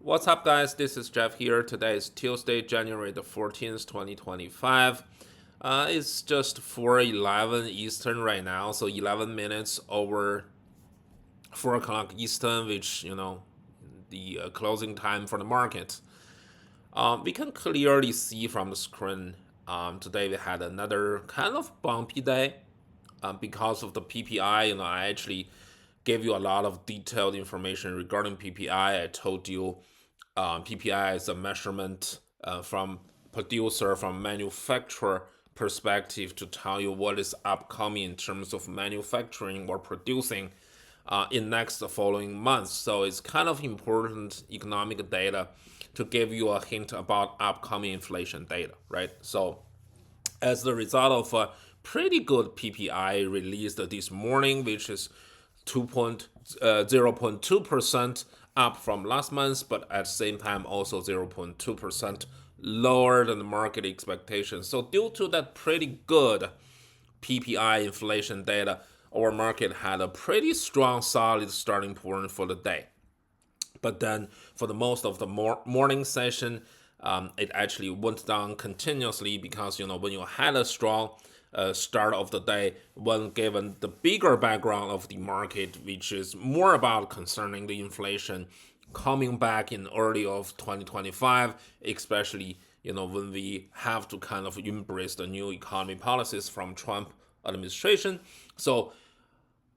What's up, guys? This is Jeff here. Today is Tuesday, January the 14th, 2025. It's just 4:11 Eastern right now, so 11 minutes over 4 o'clock Eastern, which, the closing time for the market. We can clearly see from the screen today we had another kind of bumpy day because of the PPI. I actually gave you a lot of detailed information regarding PPI. I told you PPI is a measurement from producer, from manufacturer perspective to tell you what is upcoming in terms of manufacturing or producing in next following months. So it's kind of important economic data to give you a hint about upcoming inflation data, right? So as the result of a pretty good PPI released this morning, which is 0.2% up from last month, but at the same time also 0.2% lower than the market expectations. So due to that pretty good PPI inflation data, our market had a pretty strong, solid starting point for the day. But then for the most of the morning session, it actually went down continuously because when you had a strong start of the day, when given the bigger background of the market, which is more about concerning the inflation coming back in early of 2025, especially when we have to kind of embrace the new economy policies from Trump administration. So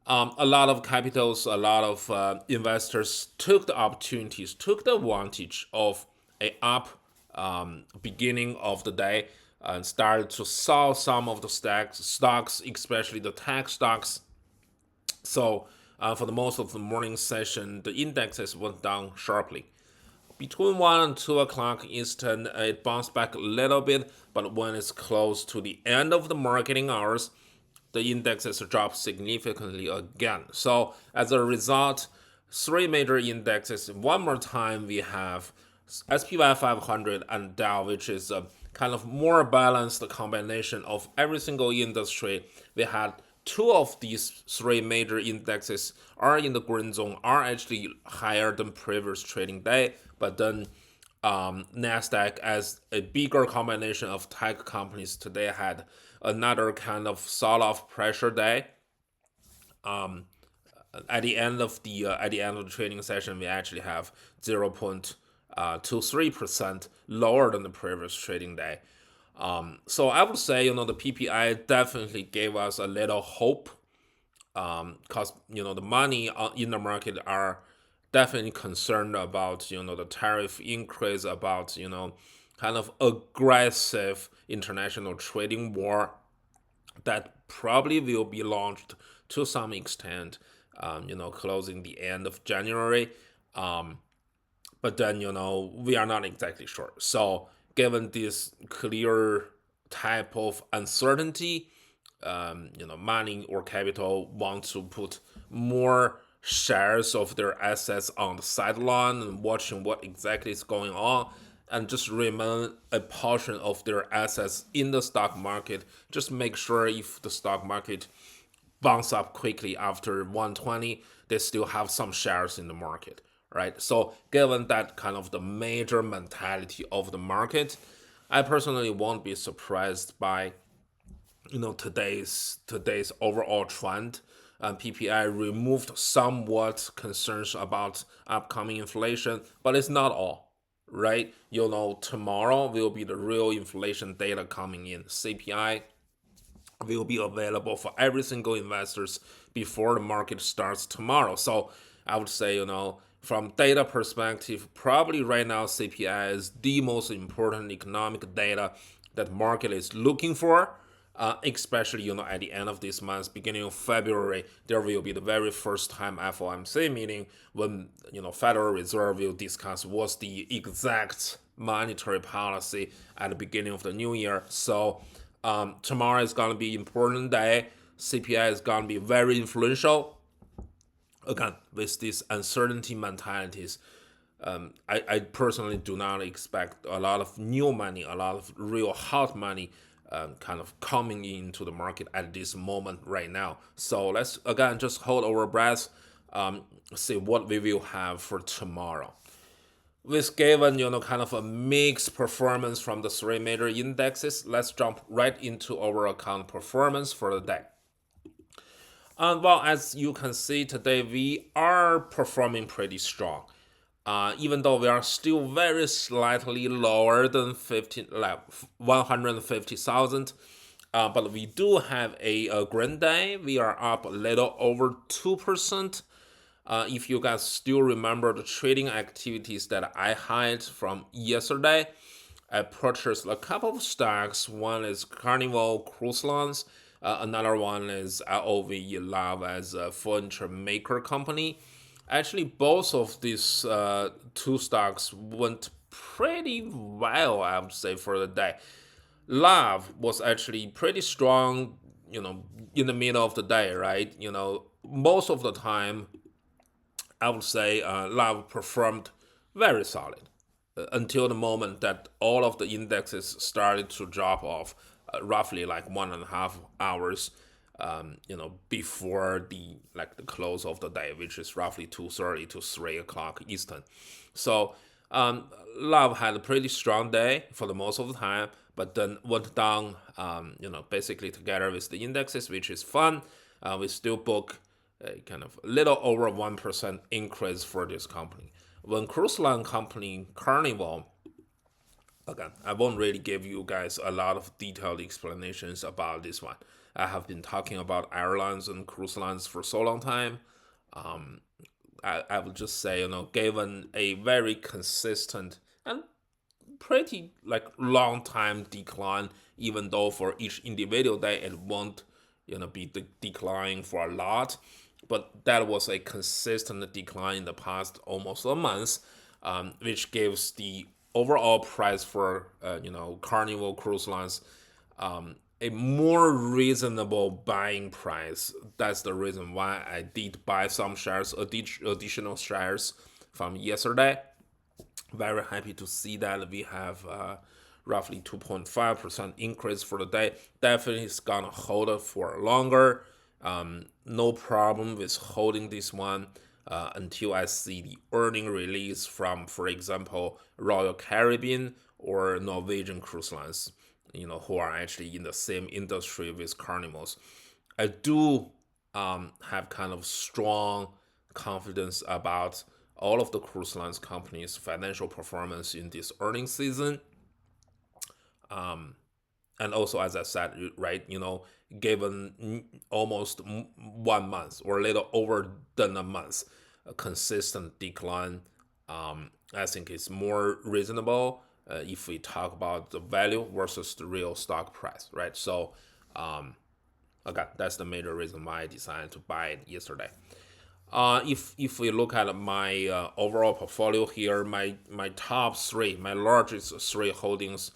a lot of capitals, a lot of investors took the opportunities, took the advantage of a up beginning of the day and started to sell some of the stocks, especially the tech stocks. So for the most of the morning session, the indexes went down sharply. Between 1 and 2 o'clock Eastern, it bounced back a little bit, but when it's close to the end of the marketing hours, the indexes drop significantly again. So as a result, three major indexes. One more time, we have SPY 500 and Dow, which is a kind of more balanced combination of every single industry. We had two of these three major indexes are in the green zone, are actually higher than previous trading day, but then Nasdaq as a bigger combination of tech companies today had another kind of sell-off pressure day. At the end of the trading session, we actually have 0.23% lower than the previous trading day. So I would say the PPI definitely gave us a little hope because the money in the market are definitely concerned about the tariff increase, about kind of aggressive international trading war that probably will be launched to some extent, closing the end of January. But then we are not exactly sure. So given this clear type of uncertainty, money or capital want to put more shares of their assets on the sideline and watching what exactly is going on and just remain a portion of their assets in the stock market. Just make sure if the stock market bounce up quickly after 120, they still have some shares in the market, right? So given that kind of the major mentality of the market, I personally won't be surprised by today's overall trend. PPI removed somewhat concerns about upcoming inflation, but it's not all, right? Tomorrow will be the real inflation data coming in. CPI will be available for every single investors before the market starts tomorrow. So I would say, from data perspective, probably right now CPI is the most important economic data that market is looking for. Especially at the end of this month, beginning of February, there will be the very first time FOMC meeting when Federal Reserve will discuss what's the exact monetary policy at the beginning of the new year. So tomorrow is gonna be important day. CPI is gonna be very influential. Again, with these uncertainty mentalities, I personally do not expect a lot of new money, a lot of real hot money kind of coming into the market at this moment right now. So let's again just hold our breath, see what we will have for tomorrow. With given kind of a mixed performance from the three major indexes, let's jump right into our account performance for the day. Well, as you can see today, we are performing pretty strong. Even though we are still very slightly lower than 150,000, but we do have a green day. We are up a little over 2%. If you guys still remember the trading activities that I had from yesterday, I purchased a couple of stocks. One is Carnival Cruise Lines. Another one is LOVE Love as a furniture maker company. Actually, both of these two stocks went pretty well, I would say, for the day. Love was actually pretty strong, in the middle of the day, right? Most of the time, I would say Love performed very solid until the moment that all of the indexes started to drop off, roughly like 1.5 hours, before the close of the day, which is roughly 2:30 to 3 o'clock Eastern. So Love had a pretty strong day for the most of the time, but then went down, basically together with the indexes, which is fun. We still book a kind of a little over 1% increase for this company. When cruise line company Carnival, again, I won't really give you guys a lot of detailed explanations about this one. I have been talking about airlines and cruise lines for so long time. I would just say, given a very consistent and pretty long time decline, even though for each individual day it won't, be declining for a lot, but that was a consistent decline in the past almost a month, which gives the overall price for Carnival Cruise Lines a more reasonable buying price. That's the reason why I did buy some shares, additional shares from yesterday. Very happy to see that we have roughly 2.5% increase for the day. Definitely is gonna hold it for longer. No problem with holding this one until I see the earning release from, for example, Royal Caribbean or Norwegian Cruise Lines, who are actually in the same industry with Carnivals. I do have kind of strong confidence about all of the cruise lines companies' financial performance in this earnings season. And also, as I said, right, given almost 1 month or a little over than a month, a consistent decline, I think it's more reasonable if we talk about the value versus the real stock price, right? So, again, that's the major reason why I decided to buy it yesterday. If we look at my overall portfolio here, my top three, my largest three holdings,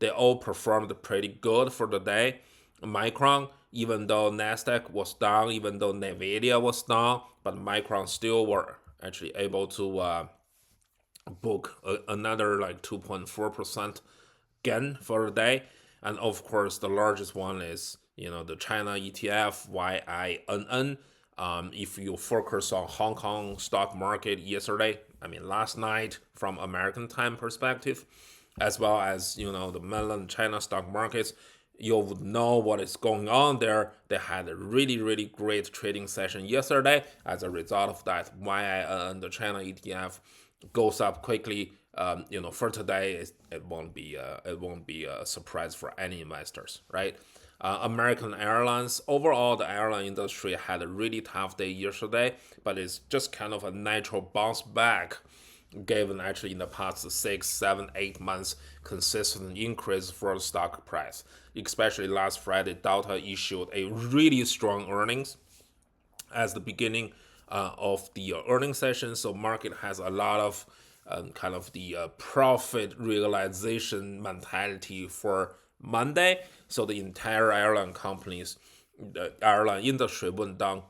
they all performed pretty good for the day. Micron, even though Nasdaq was down, even though Nvidia was down, but Micron still were actually able to book another like 2.4% gain for the day. And of course, the largest one is the China ETF YINN. If you focus on Hong Kong stock market yesterday, I mean last night from American time perspective, as well as the mainland China stock markets, you would know what is going on there. They had a really really great trading session yesterday. As a result of that, YINN, the China ETF, goes up quickly. For today, it won't be a surprise for any investors, right? American Airlines, overall, the airline industry had a really tough day yesterday, but it's just kind of a natural bounce back given actually in the past 6, 7, 8 months consistent increase for the stock price. Especially last Friday, Delta issued a really strong earnings as the beginning of the earnings session. So market has a lot of kind of the profit realization mentality for Monday. So the entire airline companies, the airline industry went down,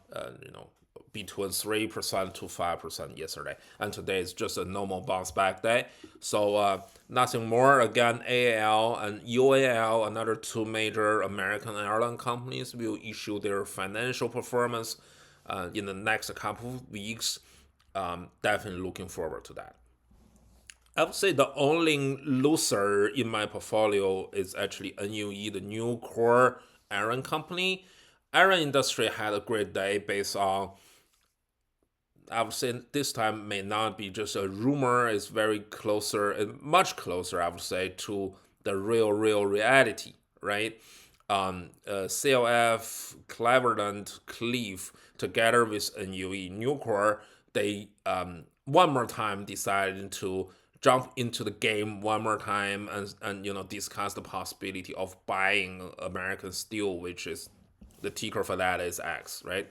between 3% to 5% yesterday. And today is just a normal bounce back day. So nothing more. Again, AAL and UAL, another two major American airline companies, will issue their financial performance in the next couple of weeks. Definitely looking forward to that. I would say the only loser in my portfolio is actually NUE, the Nucor iron company. Iron industry had a great day based on, I would say this time may not be just a rumor, it's very closer, much closer, I would say, to the real reality, right? CLF, Cleveland, Cleve, together with NUE, Nucor, they one more time decided to jump into the game one more time and discuss the possibility of buying American Steel, which is the ticker for that is X, right?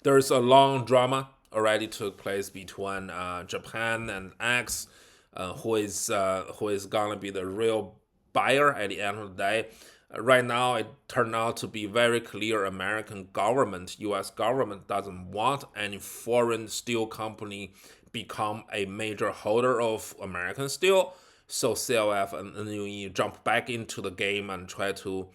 There's a long drama already took place between Japan and X, who is gonna be the real buyer at the end of the day. Right now, it turned out to be very clear. American government, U.S. government, doesn't want any foreign steel company become a major holder of American steel. So CLF and NUE jump back into the game and try to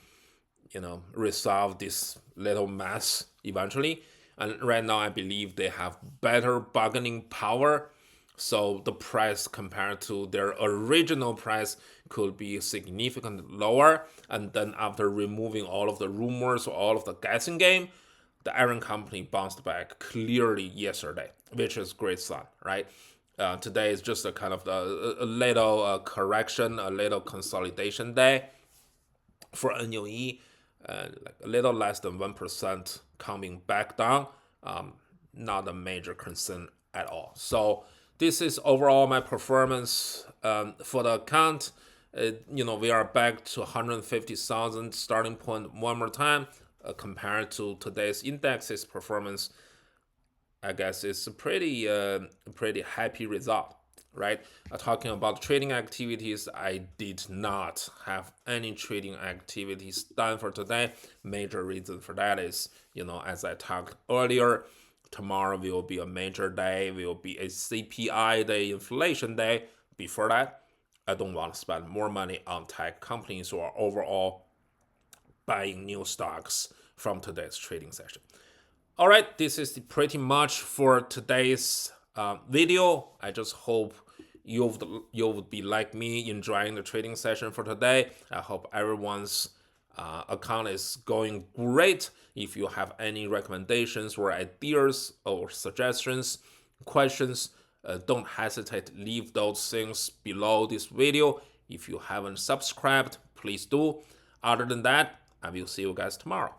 resolve this little mess eventually. And right now, I believe they have better bargaining power. So the price compared to their original price could be significantly lower. And then after removing all of the rumors or all of the guessing game, the iron company bounced back clearly yesterday, which is great sign, right? Today is just a kind of a little correction, a little consolidation day for NUE, like a little less than 1% coming back down. Not a major concern at all. So this is overall my performance for the account. We are back to 150,000 starting point one more time. Compared to today's index's performance, I guess it's a pretty happy result, right? Talking about trading activities, I did not have any trading activities done for today. Major reason for that is, as I talked earlier, tomorrow will be a major day, will be a CPI day, inflation day. Before that, I don't want to spend more money on tech companies or overall buying new stocks from today's trading session. All right, this is pretty much for today's video. I just hope you would be like me, enjoying the trading session for today. I hope everyone's account is going great. If you have any recommendations or ideas or suggestions, questions, don't hesitate to leave those things below this video. If you haven't subscribed, please do. Other than that, I will see you guys tomorrow.